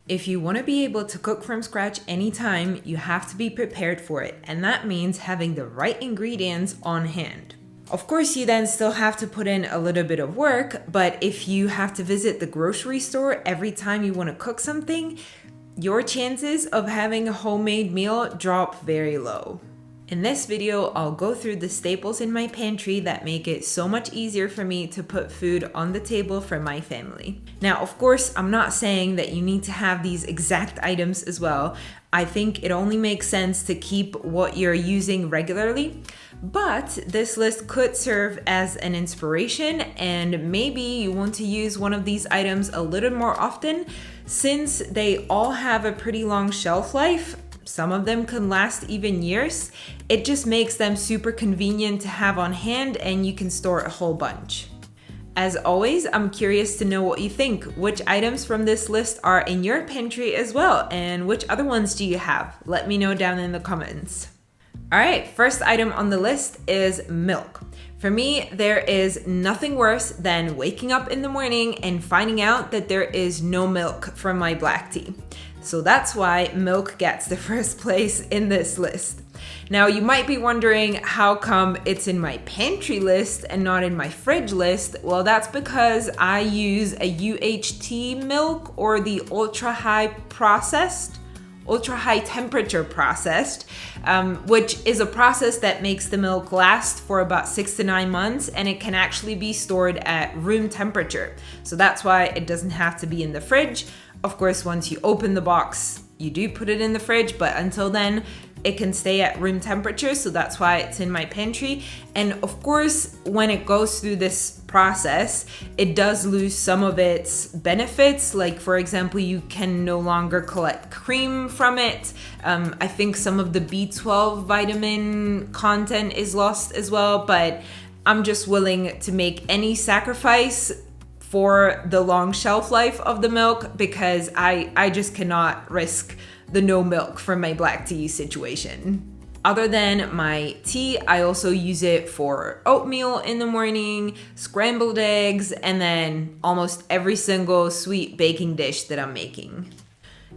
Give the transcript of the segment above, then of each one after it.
If you want to be able to cook from scratch anytime, you have to be prepared for it, and that means having the right ingredients on hand. Of course, you then still have to put in a little bit of work, but if you have to visit the grocery store every time you want to cook something, your chances of having a homemade meal drop very low. In this video, I'll go through the staples in my pantry that make it so much easier for me to put food on the table for my family. Now, of course, I'm not saying that you need to have these exact items as well. I think it only makes sense to keep what you're using regularly, but this list could serve as an inspiration, and maybe you want to use one of these items a little more often since they all have a pretty long shelf life. Some of them can last even years. It just makes them super convenient to have on hand, and you can store a whole bunch. As always, I'm curious to know what you think. Which items from this list are in your pantry as well, and which other ones do you have? Let me know down in the comments. All right, first item on the list is milk. For me, there is nothing worse than waking up in the morning and finding out that there is no milk from my black tea. So that's why milk gets the first place in this list. Now, you might be wondering how come it's in my pantry list and not in my fridge list. Well, that's because I use a UHT milk, or the ultra high temperature processed, which is a process that makes the milk last for about 6 to 9 months, and it can actually be stored at room temperature. So that's why it doesn't have to be in the fridge. Of course, once you open the box, you do put it in the fridge, but until then, it can stay at room temperature, so that's why it's in my pantry. And of course, when it goes through this process, it does lose some of its benefits. Like, for example, you can no longer collect cream from it. I think some of the B12 vitamin content is lost as well, but I'm just willing to make any sacrifice for the long shelf life of the milk, because I just cannot risk the no milk from my black tea situation. Other than my tea, I also use it for oatmeal in the morning, scrambled eggs, and then almost every single sweet baking dish that I'm making.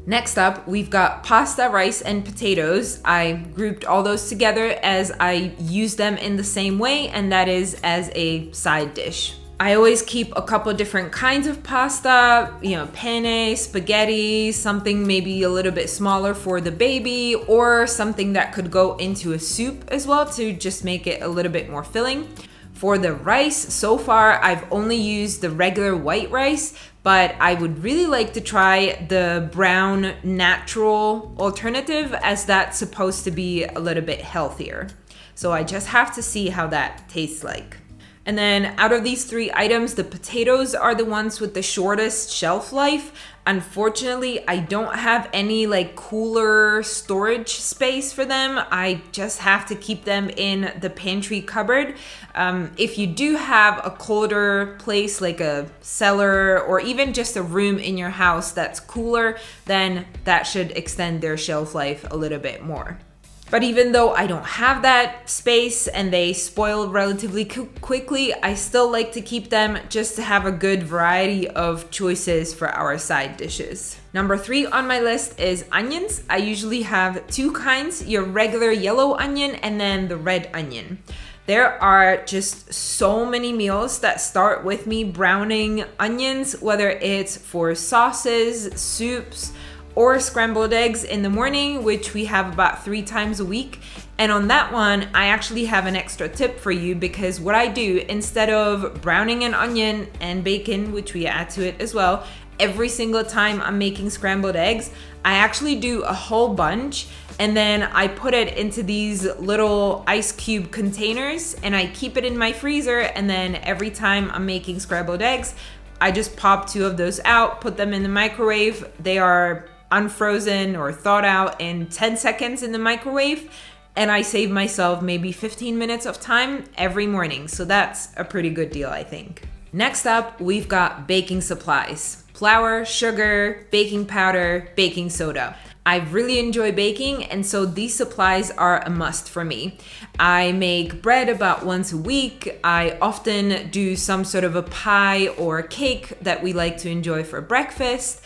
Next up, we've got pasta, rice, and potatoes. I grouped all those together as I use them in the same way, and that is as a side dish. I always keep a couple different kinds of pasta, penne, spaghetti, something maybe a little bit smaller for the baby, or something that could go into a soup as well to just make it a little bit more filling. For the rice, so far I've only used the regular white rice, but I would really like to try the brown natural alternative, as that's supposed to be a little bit healthier. So I just have to see how that tastes like. And then out of these three items, the potatoes are the ones with the shortest shelf life. Unfortunately, I don't have any cooler storage space for them. I just have to keep them in the pantry cupboard. If you do have a colder place, like a cellar or even just a room in your house that's cooler, then that should extend their shelf life a little bit more. But even though I don't have that space and they spoil relatively quickly, I still like to keep them just to have a good variety of choices for our side dishes. Number 3 on my list is onions. I usually have 2 kinds, your regular yellow onion and then the red onion. There are just so many meals that start with me browning onions, whether it's for sauces, soups, or scrambled eggs in the morning, which we have about 3 times a week. And on that one, I actually have an extra tip for you, because what I do, instead of browning an onion and bacon, which we add to it as well, every single time I'm making scrambled eggs, I actually do a whole bunch, and then I put it into these little ice cube containers, and I keep it in my freezer, and then every time I'm making scrambled eggs, I just pop 2 of those out, put them in the microwave. They are unfrozen or thawed out in 10 seconds in the microwave, and I save myself maybe 15 minutes of time every morning. So that's a pretty good deal, I think. Next up, we've got baking supplies: flour, sugar, baking powder, baking soda. I really enjoy baking, and so these supplies are a must for me. I make bread about once a week. I often do some sort of a pie or a cake that we like to enjoy for breakfast.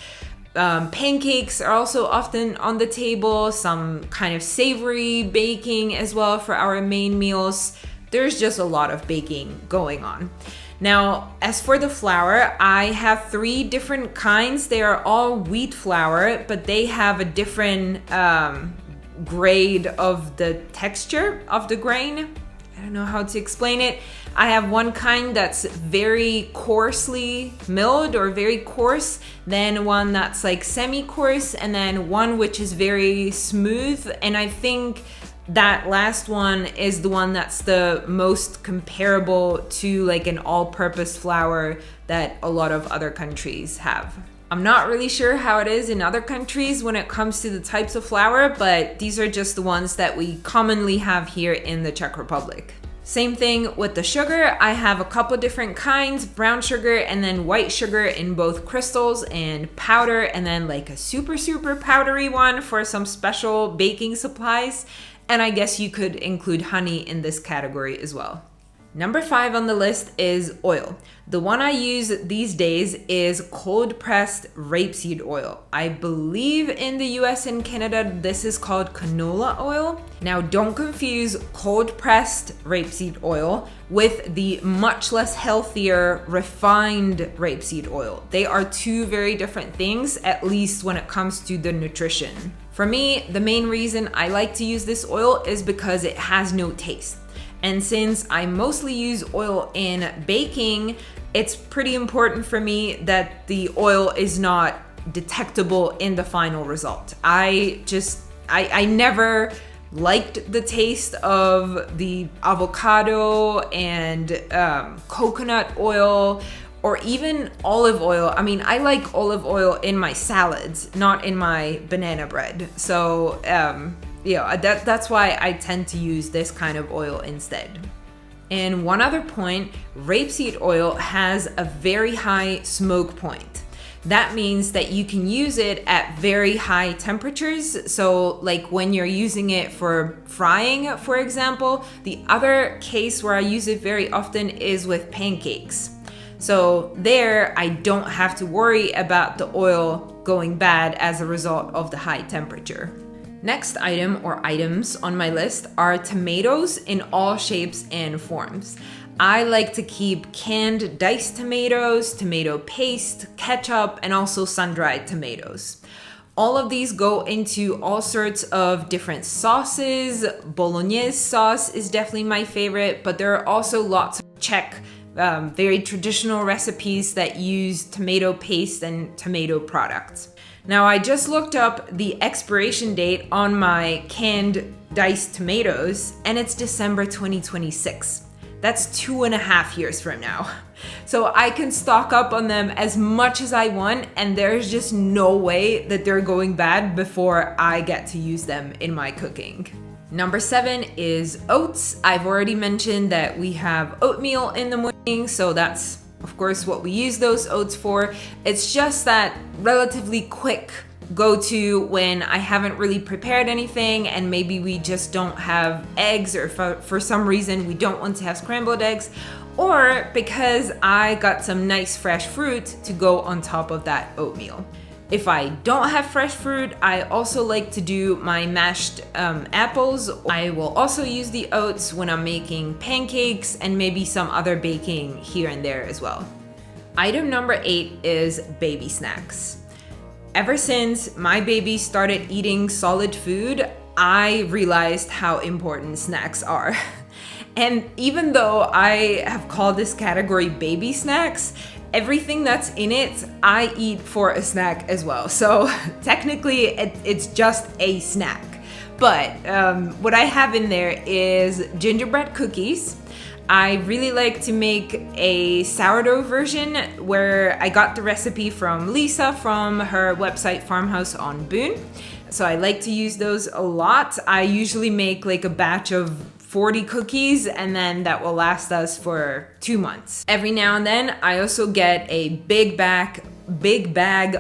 Pancakes are also often on the table, some kind of savory baking as well for our main meals. There's just a lot of baking going on. Now, as for the flour, I have 3 different kinds. They are all wheat flour, but they have a different grade of the texture of the grain. I don't know how to explain it. I have one kind that's very coarsely milled or very coarse, then one that's like semi-coarse, and then one which is very smooth. And I think that last one is the one that's the most comparable to like an all-purpose flour that a lot of other countries have. I'm not really sure how it is in other countries when it comes to the types of flour, but these are just the ones that we commonly have here in the Czech Republic. Same thing with the sugar. I have a couple different kinds, brown sugar and then white sugar in both crystals and powder, and then like a super powdery one for some special baking supplies. And I guess you could include honey in this category as well. Number 5 on the list is oil. The one I use these days is cold pressed rapeseed oil. I believe in the US and Canada this is called canola oil. Now don't confuse cold pressed rapeseed oil with the much less healthier refined rapeseed oil. They are 2 very different things, at least when it comes to the nutrition. For me, the main reason I like to use this oil is because it has no taste. And since I mostly use oil in baking, it's pretty important for me that the oil is not detectable in the final result. I never liked the taste of the avocado and coconut oil or even olive oil. I mean, I like olive oil in my salads, not in my banana bread. So, yeah, that's why I tend to use this kind of oil instead. And one other point, rapeseed oil has a very high smoke point. That means that you can use it at very high temperatures. So like when you're using it for frying, for example. The other case where I use it very often is with pancakes. So there I don't have to worry about the oil going bad as a result of the high temperature. Next item or items on my list are tomatoes in all shapes and forms. I like to keep canned diced tomatoes, tomato paste, ketchup, and also sun-dried tomatoes. All of these go into all sorts of different sauces. Bolognese sauce is definitely my favorite, but there are also lots of Czech, very traditional recipes that use tomato paste and tomato products. Now, I just looked up the expiration date on my canned diced tomatoes, and it's December 2026. That's 2.5 years from now. So I can stock up on them as much as I want, and there's just no way that they're going bad before I get to use them in my cooking. Number 7 is oats. I've already mentioned that we have oatmeal in the morning, so that's of course what we use those oats for. It's just that relatively quick go-to when I haven't really prepared anything and maybe we just don't have eggs, or for some reason we don't want to have scrambled eggs, or because I got some nice fresh fruit to go on top of that oatmeal. If I don't have fresh fruit, I also like to do my mashed apples. I will also use the oats when I'm making pancakes and maybe some other baking here and there as well. Item number 8 is baby snacks. Ever since my baby started eating solid food, I realized how important snacks are. And even though I have called this category baby snacks, everything that's in it, I eat for a snack as well. So technically it's just a snack. But what I have in there is gingerbread cookies. I really like to make a sourdough version where I got the recipe from Lisa from her website Farmhouse on Boone. So I like to use those a lot. I usually make like a batch of 40 cookies, and then that will last us for 2 months. Every now and then I also get a big bag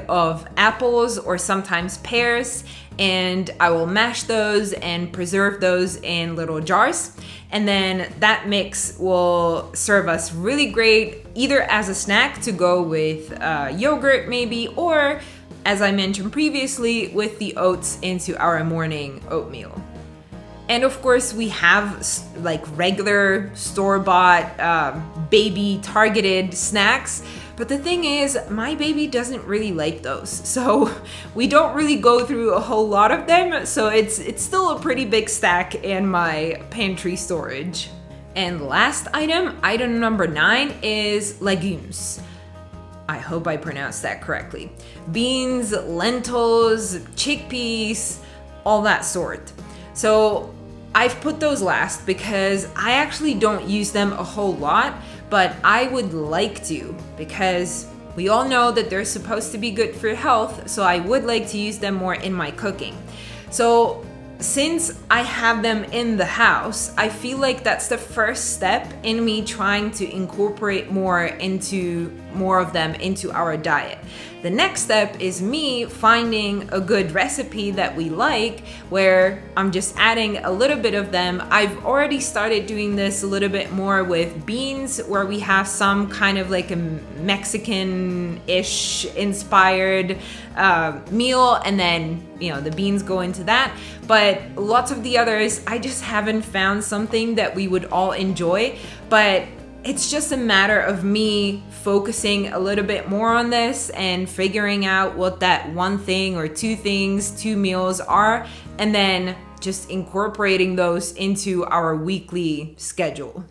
of apples or sometimes pears, and I will mash those and preserve those in little jars. And then that mix will serve us really great either as a snack to go with yogurt maybe, or as I mentioned previously, with the oats into our morning oatmeal. And of course, we have like regular store-bought baby targeted snacks. But the thing is, my baby doesn't really like those. So we don't really go through a whole lot of them. So it's still a pretty big stack in my pantry storage. And last item number 9 is legumes. I hope I pronounced that correctly. Beans, lentils, chickpeas, all that sort. So I've put those last because I actually don't use them a whole lot, but I would like to, because we all know that they're supposed to be good for health, so I would like to use them more in my cooking. So since I have them in the house, I feel like that's the first step in me trying to incorporate more of them into our diet. The next step is me finding a good recipe that we like, where I'm just adding a little bit of them. I've already started doing this a little bit more with beans, where we have some kind of like a Mexican-ish inspired meal, and then the beans go into that. But lots of the others, I just haven't found something that we would all enjoy. But it's just a matter of me focusing a little bit more on this and figuring out what that one thing or two things, 2 meals are, and then just incorporating those into our weekly schedule.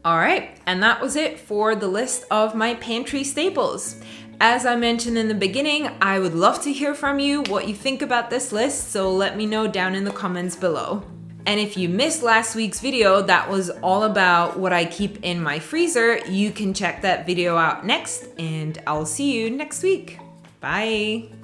All right, and that was it for the list of my pantry staples. As I mentioned in the beginning, I would love to hear from you what you think about this list, so let me know down in the comments below. And if you missed last week's video that was all about what I keep in my freezer, you can check that video out next, and I'll see you next week. Bye.